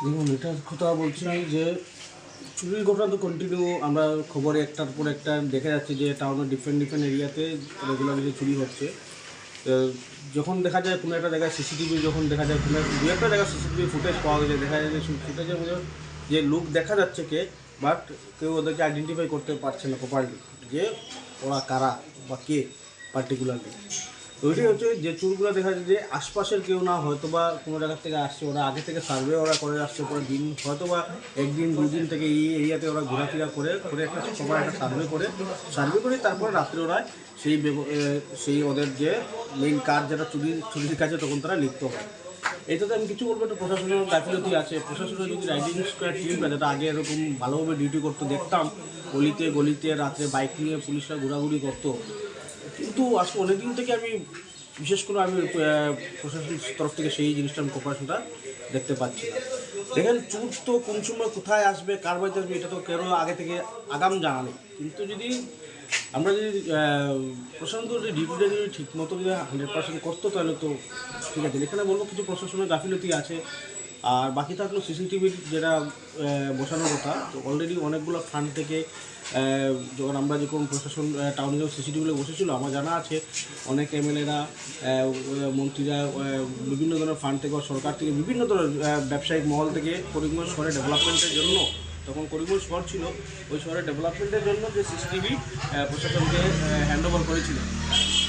দেখুন, এটার কথা বলছি যে চুরির ঘটনা তো কন্টিনিউ আমরা খবরে একটার পর একটা দেখা যাচ্ছে যে টাউনের ডিফারেন্ট এরিয়াতে রেগুলারলি চুরি হচ্ছে। তো যখন দেখা যায় কোনো একটা জায়গায় সিসিটিভি, যখন দেখা যায় কোনো দু একটা জায়গায় সিসিটিভি ফুটেজ পাওয়া গেছে, দেখা যায় যে ফুটেজের মধ্যে যে লোক দেখা যাচ্ছে কে, বাট কেউ ওদেরকে আইডেন্টিফাই করতে পারছে না প্রপারলি যে ওরা কারা বা কে পার্টিকুলারলি। তো ওইটাই হচ্ছে যে চোরগুলো দেখা যায় যে আশপাশের কেউ না, হয়তো বা কোনো জায়গার থেকে আসছে, ওরা আগে থেকে সার্ভে ওরা করে আসছে, পরে দিন হয়তো বা একদিন দুদিন থেকে এই এরিয়াতে ওরা ঘোরাফেরা করে একটা সবার একটা সার্ভে করে তারপরে রাত্রে ওরা সেই ওদের যে মেইন কাজ যেটা চুরির কাজে তখন তারা লিপ্ত হয়। এটাতে আমি কিছু বলবো, একটা প্রশাসনের গাফিলতি আছে। প্রশাসনের যদি রাইডিং স্কোয়াড টিম যেটা আগে এরকম ভালোভাবে ডিউটি করতো, দেখতাম গলিতে গলিতে রাত্রে বাইক নিয়ে পুলিশরা ঘোরাঘুরি করতো, কিন্তু আজকে অনেকদিন থেকে আমি বিশেষ করে প্রশাসনিক তরফ থেকে সেই জিনিসটা আমি কোপারেশনটা দেখতে পাচ্ছি না। দেখেন, চুর তো কোন সময় কোথায় আসবে, কার বাড়িতে আসবে, এটা তো কেউ আগে থেকে আগাম জানা নেই। কিন্তু যদি আমরা যদি প্রশাসন যদি ডিউটিটা যদি ঠিক মতো যদি 100% করতো তাহলে তো ঠিক আছে। এখানে বলবো কিছু প্রশাসনের গাফিলতি আছে। আর বাকি থাকলো সিসিটিভির যেটা বসানোর কথা, তো অলরেডি অনেকগুলো ফান্ড থেকে যখন প্রশাসন টাউনে যখন সিসিটিভিগুলো বসেছিল, আমার জানা আছে অনেক এমএলএরা, মন্ত্রীরা বিভিন্ন ধরনের ফান্ড থেকে, সরকার থেকে, বিভিন্ন ধরনের ব্যবসায়িক মহল থেকে করিমগঞ্জ শহরের ডেভেলপমেন্টের জন্য, তখন করিমগঞ্জ শহর ছিল, ওই শহরের ডেভেলপমেন্টের জন্য যে সিসিটিভি প্রশাসনকে হ্যান্ডওভার করেছিল।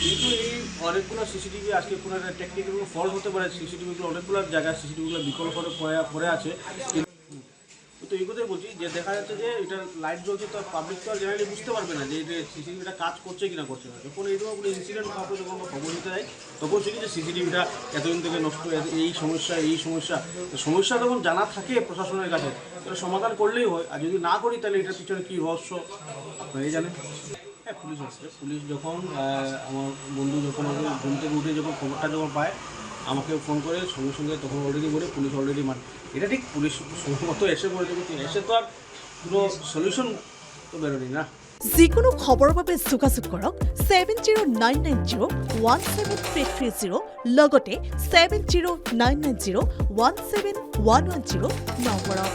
কিন্তু এই অনেকগুলো সিসিটিভি আজকে কোনো একটা টেকনিক্যাল ফল্ট হতে পারে, সিসিটিভিগুলো অনেকগুলো জায়গায় সিসিটিভিগুলো বিকল করে পড়ে আছে। তো এই কথাই বলছি যে দেখা যাচ্ছে যে এটা লাইট জ্বলছে, তো পাবলিক তো আর জেনারেলি বুঝতে পারবে না যে এটা সিসিটিভিটা কাজ করছে কিনা করছে না। যখন এই ধরনের ইনসিডেন্ট কাউকে যখন খবর দিতে যায়, তখন সে যে সিসিটিভিটা এতদিন থেকে নষ্ট, এই সমস্যা তখন জানা থাকে প্রশাসনের কাছে, এটা সমাধান করলেই হয়। আর যদি না করি তাহলে এটার পিছনে কী রহস্য আপনারাই জানেন। হ্যাঁ, পুলিশ আসছে। পুলিশ যখন আমার বন্ধু যখন ঘুম থেকে উঠে যখন খবরটা যখন পায়, আমাকে ফোন করে সঙ্গে সঙ্গে তখন অলরেডি বলে পুলিশ অলরেডি এটা ঠিক, পুলিশ মতো এসে পড়েছে, কিন্তু এসে তো আর কোনো সলিউশন তো বেরোনি না। যিকোনো খবৰৰ বাবে যোগাযোগ কৰক 7099017330 লগতে 7099017110 নম্বৰত।